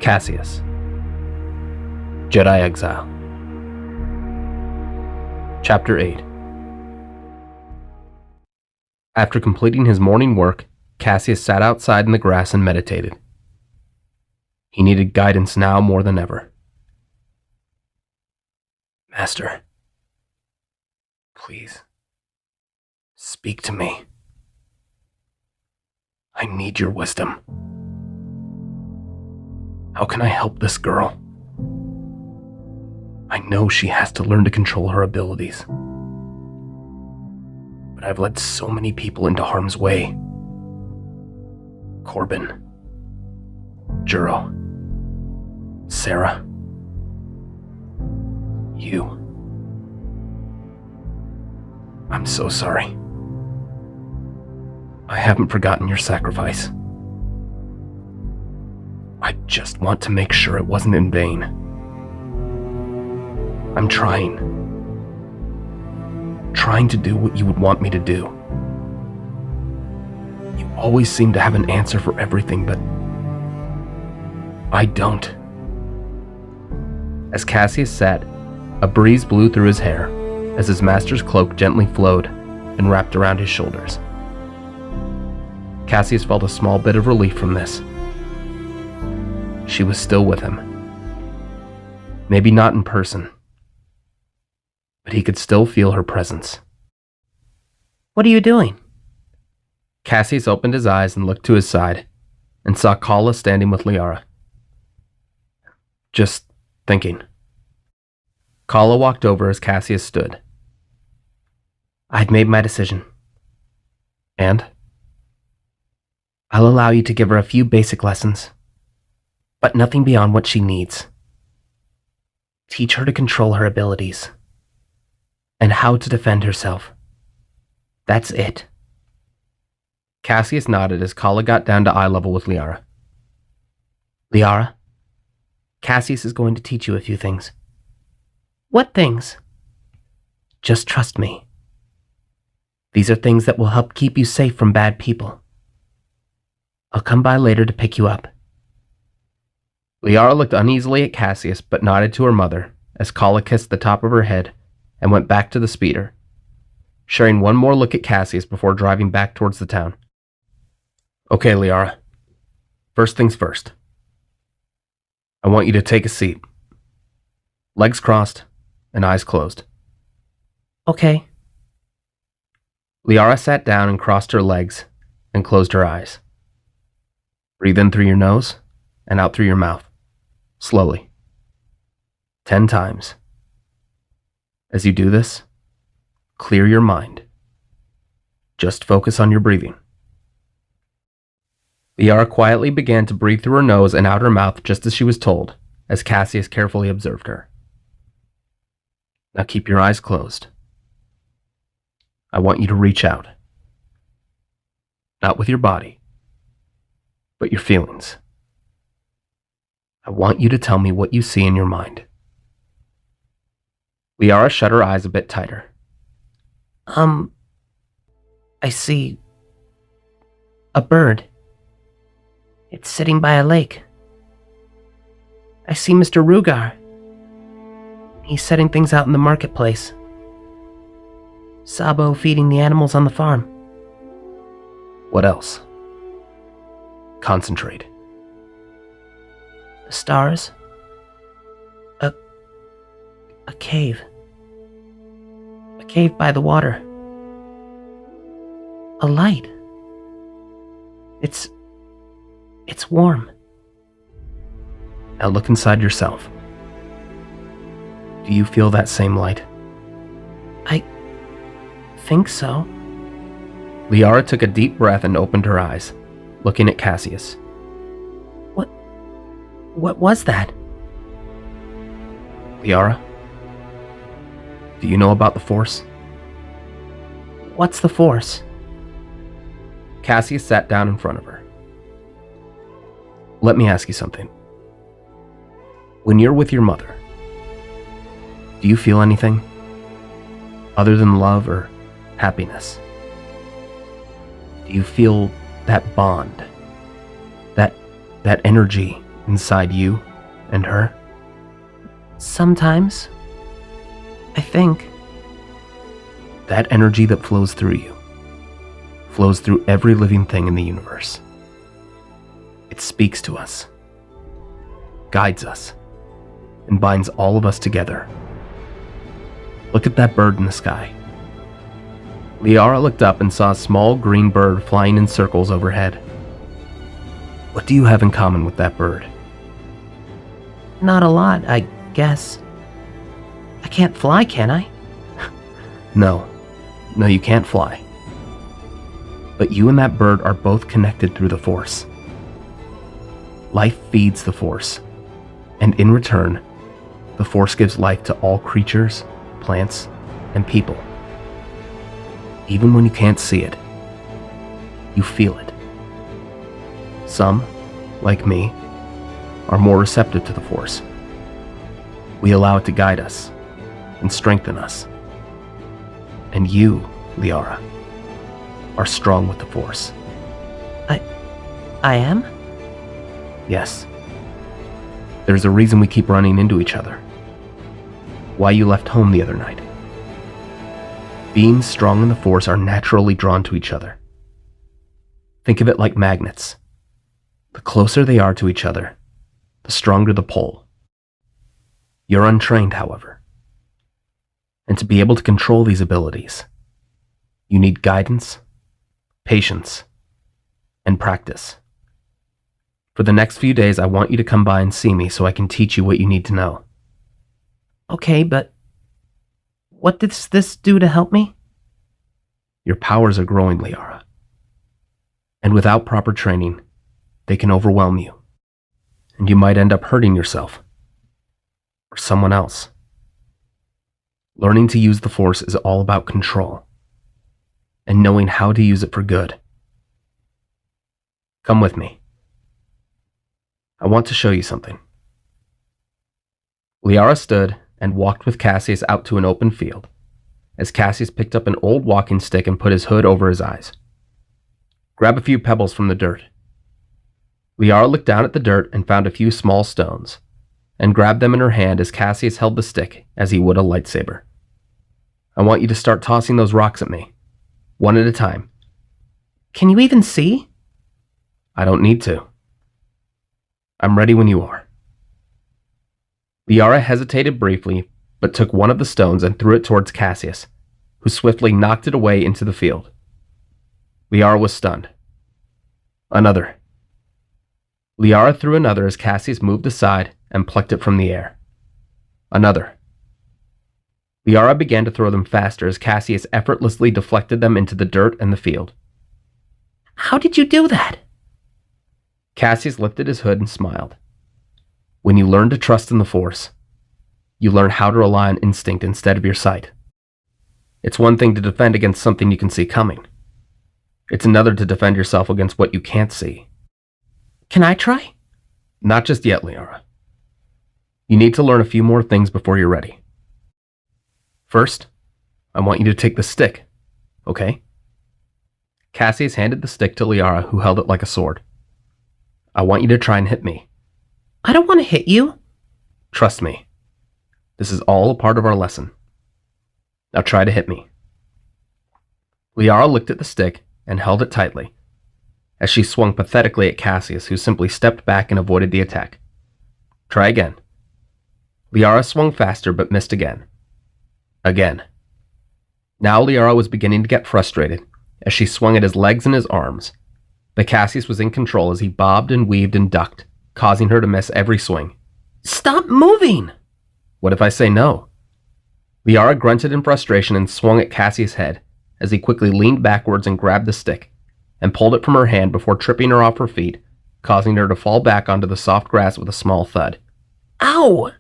Caseus. Jedi Exile. Chapter 8. After completing his morning work, Caseus sat outside in the grass and meditated. He needed guidance now more than ever. Master, please, speak to me. I need your wisdom. How can I help this girl? I know she has to learn to control her abilities. But I've led so many people into harm's way. Corbin, Juro, Sarah, you. I'm so sorry. I haven't forgotten your sacrifice. I just want to make sure it wasn't in vain. I'm trying to do what you would want me to do. You always seem to have an answer for everything, but I don't. As Caseus sat, a breeze blew through his hair as his master's cloak gently flowed and wrapped around his shoulders. Caseus felt a small bit of relief from this. She was still with him. Maybe not in person, but he could still feel her presence. What are you doing? Caseus opened his eyes and looked to his side and saw Kala standing with Liara. Just thinking. Kala walked over as Caseus stood. I'd made my decision. And? I'll allow you to give her a few basic lessons, but nothing beyond what she needs. Teach her to control her abilities and how to defend herself. That's it. Caseus nodded as Kala got down to eye level with Liara. Liara, Caseus is going to teach you a few things. What things? Just trust me. These are things that will help keep you safe from bad people. I'll come by later to pick you up. Liara looked uneasily at Caseus but nodded to her mother as Kala kissed the top of her head and went back to the speeder, sharing one more look at Caseus before driving back towards the town. Okay, Liara. First things first. I want you to take a seat. Legs crossed and eyes closed. Okay. Liara sat down and crossed her legs and closed her eyes. Breathe in through your nose and out through your mouth, slowly. 10 times. As you do this, clear your mind. Just focus on your breathing. Liara quietly began to breathe through her nose and out her mouth just as she was told, as Caseus carefully observed her. Now keep your eyes closed. I want you to reach out. Not with your body, but your feelings. I want you to tell me what you see in your mind. Liara shut her eyes a bit tighter. I see a bird. It's sitting by a lake. I see Mr. Rugar. He's setting things out in the marketplace. Sabo feeding the animals on the farm. What else? Concentrate. The stars. A cave. A cave by the water. A light. It's warm. Now look inside yourself. Do you feel that same light? I think so. Liara took a deep breath and opened her eyes, looking at Caseus. What was that? Liara, do you know about the Force? What's the Force? Caseus sat down in front of her. Let me ask you something. When you're with your mother, do you feel anything other than love or happiness? Do you feel that bond, that energy inside you and her? Sometimes. I think. That energy that flows through you flows through every living thing in the universe. It speaks to us, guides us, and binds all of us together. Look at that bird in the sky. Liara looked up and saw a small green bird flying in circles overhead. What do you have in common with that bird? Not a lot, I guess. I can't fly, can I? No, you can't fly. But you and that bird are both connected through the Force. Life feeds the Force, and in return, the Force gives life to all creatures, plants, and people. Even when you can't see it, you feel it. Some, like me, are more receptive to the Force. We allow it to guide us and strengthen us. And you, Liara, are strong with the Force. I am? Yes. There's a reason we keep running into each other. Why you left home the other night. Beings strong in the Force are naturally drawn to each other. Think of it like magnets. The closer they are to each other, the stronger the pull. You're untrained, however. And to be able to control these abilities, you need guidance, patience, and practice. For the next few days, I want you to come by and see me so I can teach you what you need to know. Okay, but what does this do to help me? Your powers are growing, Liara. And without proper training, they can overwhelm you. And you might end up hurting yourself. Or someone else. Learning to use the Force is all about control. And knowing how to use it for good. Come with me. I want to show you something. Liara stood and walked with Caseus out to an open field, as Caseus picked up an old walking stick and put his hood over his eyes. Grab a few pebbles from the dirt. Liara looked down at the dirt and found a few small stones, and grabbed them in her hand as Caseus held the stick as he would a lightsaber. I want you to start tossing those rocks at me, one at a time. Can you even see? I don't need to. I'm ready when you are. Liara hesitated briefly, but took one of the stones and threw it towards Caseus, who swiftly knocked it away into the field. Liara was stunned. Another. Liara threw another as Caseus moved aside and plucked it from the air. Another. Liara began to throw them faster as Caseus effortlessly deflected them into the dirt and the field. How did you do that? Caseus lifted his hood and smiled. When you learn to trust in the Force, you learn how to rely on instinct instead of your sight. It's one thing to defend against something you can see coming. It's another to defend yourself against what you can't see. Can I try? Not just yet, Liara. You need to learn a few more things before you're ready. First, I want you to take the stick, okay? Caseus handed the stick to Liara, who held it like a sword. I want you to try and hit me. I don't want to hit you. Trust me. This is all a part of our lesson. Now try to hit me. Liara looked at the stick and held it tightly, as she swung pathetically at Caseus, who simply stepped back and avoided the attack. Try again. Liara swung faster but missed again. Again. Now Liara was beginning to get frustrated as she swung at his legs and his arms, but Caseus was in control as he bobbed and weaved and ducked, causing her to miss every swing. Stop moving! What if I say no? Liara grunted in frustration and swung at Caseus' head as he quickly leaned backwards and grabbed the stick and pulled it from her hand before tripping her off her feet, causing her to fall back onto the soft grass with a small thud. Ow!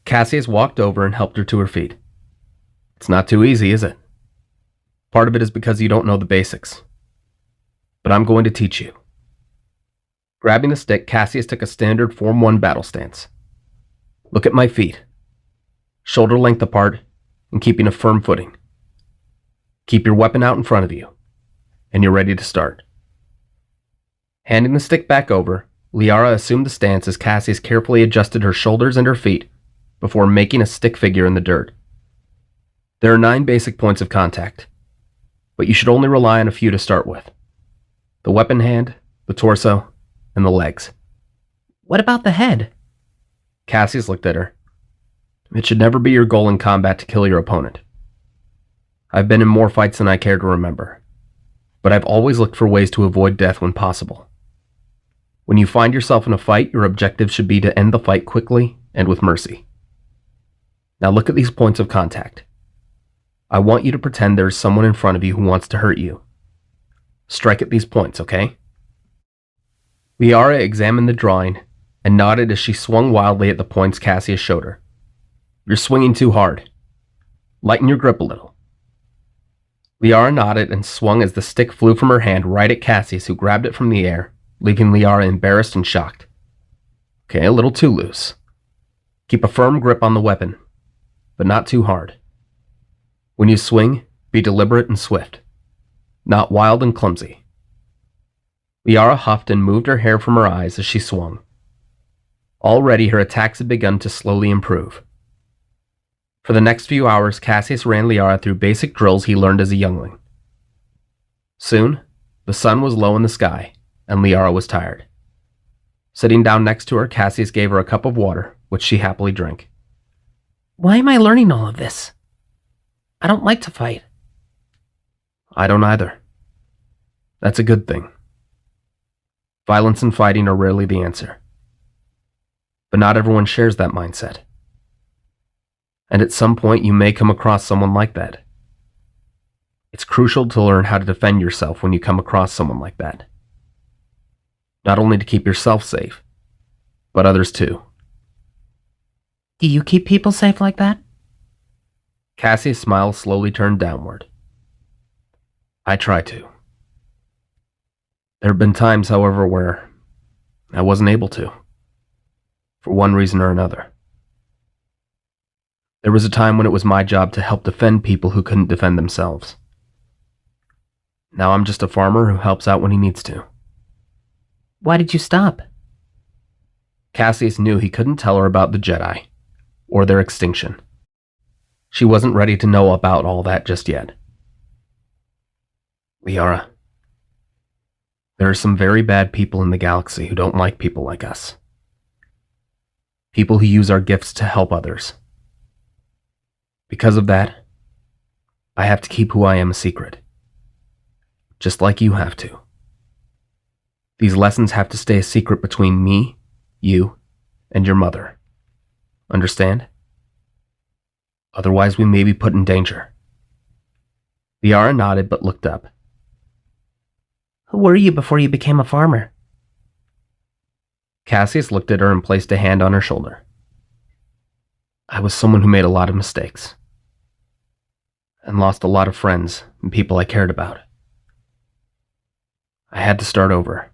Caseus walked over and helped her to her feet. It's not too easy, is it? Part of it is because you don't know the basics. But I'm going to teach you. Grabbing the stick, Caseus took a standard Form 1 battle stance. Look at my feet. Shoulder length apart and keeping a firm footing. Keep your weapon out in front of you, and you're ready to start. Handing the stick back over, Liara assumed the stance as Caseus carefully adjusted her shoulders and her feet before making a stick figure in the dirt. There are 9 basic points of contact, but you should only rely on a few to start with. The weapon hand, the torso, and the legs. What about the head? Cassius looked at her. It should never be your goal in combat to kill your opponent. I've been in more fights than I care to remember, but I've always looked for ways to avoid death when possible. When you find yourself in a fight, your objective should be to end the fight quickly and with mercy. Now look at these points of contact. I want you to pretend there's someone in front of you who wants to hurt you. Strike at these points, okay? Liara examined the drawing and nodded as she swung wildly at the points Cassius showed her. You're swinging too hard. Lighten your grip a little. Liara nodded and swung as the stick flew from her hand right at Cassius, who grabbed it from the air, leaving Liara embarrassed and shocked. Okay, a little too loose. Keep a firm grip on the weapon, but not too hard. When you swing, be deliberate and swift, not wild and clumsy. Liara huffed and moved her hair from her eyes as she swung. Already her attacks had begun to slowly improve. For the next few hours, Cassius ran Liara through basic drills he learned as a youngling. Soon, the sun was low in the sky, and Liara was tired. Sitting down next to her, Cassius gave her a cup of water, which she happily drank. Why am I learning all of this? I don't like to fight. I don't either. That's a good thing. Violence and fighting are rarely the answer. But not everyone shares that mindset. And at some point you may come across someone like that. It's crucial to learn how to defend yourself when you come across someone like that. Not only to keep yourself safe, but others too. Do you keep people safe like that? Cassie's smile slowly turned downward. I try to. There have been times, however, where I wasn't able to, for one reason or another. There was a time when it was my job to help defend people who couldn't defend themselves. Now I'm just a farmer who helps out when he needs to. Why did you stop? Cassius knew he couldn't tell her about the Jedi, or their extinction. She wasn't ready to know about all that just yet. Liara, there are some very bad people in the galaxy who don't like people like us. People who use our gifts to help others. Because of that, I have to keep who I am a secret. Just like you have to. These lessons have to stay a secret between me, you, and your mother. Understand? Otherwise we may be put in danger. Liara nodded but looked up. Who were you before you became a farmer? Cassius looked at her and placed a hand on her shoulder. I was someone who made a lot of mistakes. And lost a lot of friends and people I cared about. I had to start over.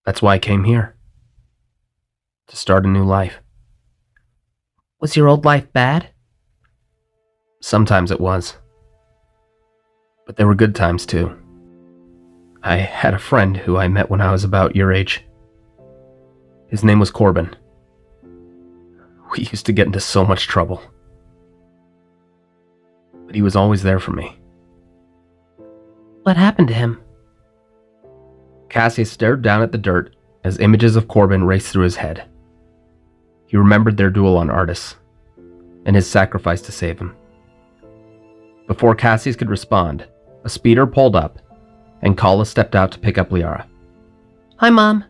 That's why I came here. To start a new life. Was your old life bad? Sometimes it was. But there were good times too. I had a friend who I met when I was about your age. His name was Corbin. We used to get into so much trouble. But he was always there for me. What happened to him? Cassius stared down at the dirt as images of Corbin raced through his head. He remembered their duel on Artus, and his sacrifice to save him. Before Cassius could respond, a speeder pulled up, and Kala stepped out to pick up Liara. Hi, Mom.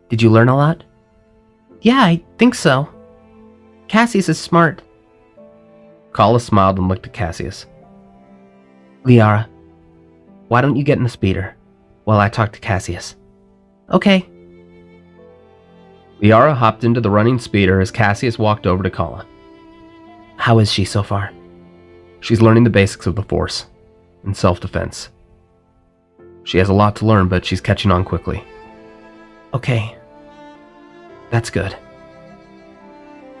Did you learn a lot? Yeah, I think so. Cassius is smart. Kala smiled and looked at Cassius. Liara, why don't you get in the speeder while I talk to Cassius? Okay. Liara hopped into the running speeder as Cassius walked over to Kala. How is she so far? She's learning the basics of the Force and self-defense. She has a lot to learn, but she's catching on quickly. Okay. That's good.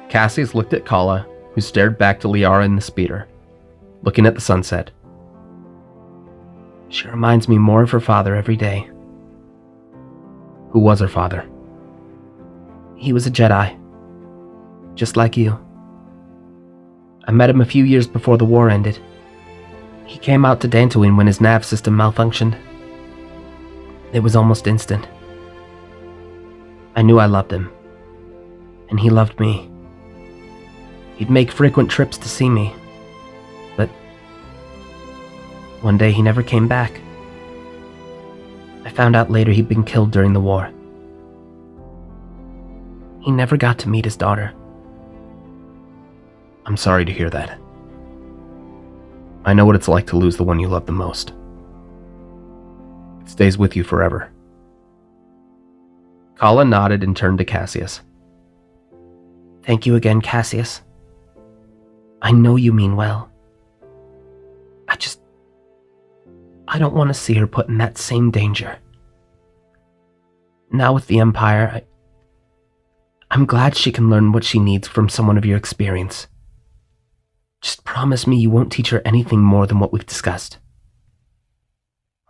Cassius looked at Kala, who stared back to Liara in the speeder, looking at the sunset. She reminds me more of her father every day. Who was her father? He was a Jedi, just like you. I met him a few years before the war ended. He came out to Dantooine when his nav system malfunctioned. It was almost instant. I knew I loved him, and he loved me. He'd make frequent trips to see me, but one day he never came back. I found out later he'd been killed during the war. He never got to meet his daughter. I'm sorry to hear that. I know what it's like to lose the one you love the most. It stays with you forever. Kala nodded and turned to Caseus. Thank you again, Caseus. I know you mean well. I don't want to see her put in that same danger. Now with the Empire, I'm glad she can learn what she needs from someone of your experience. Just promise me you won't teach her anything more than what we've discussed.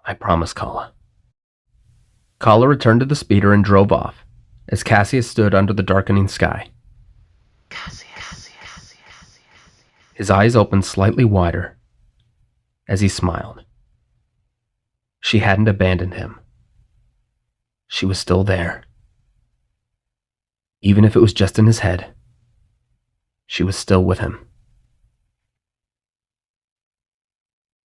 I promise, Kala. Kala returned to the speeder and drove off, as Caseus stood under the darkening sky. His eyes opened slightly wider as he smiled. She hadn't abandoned him. She was still there. Even if it was just in his head, she was still with him.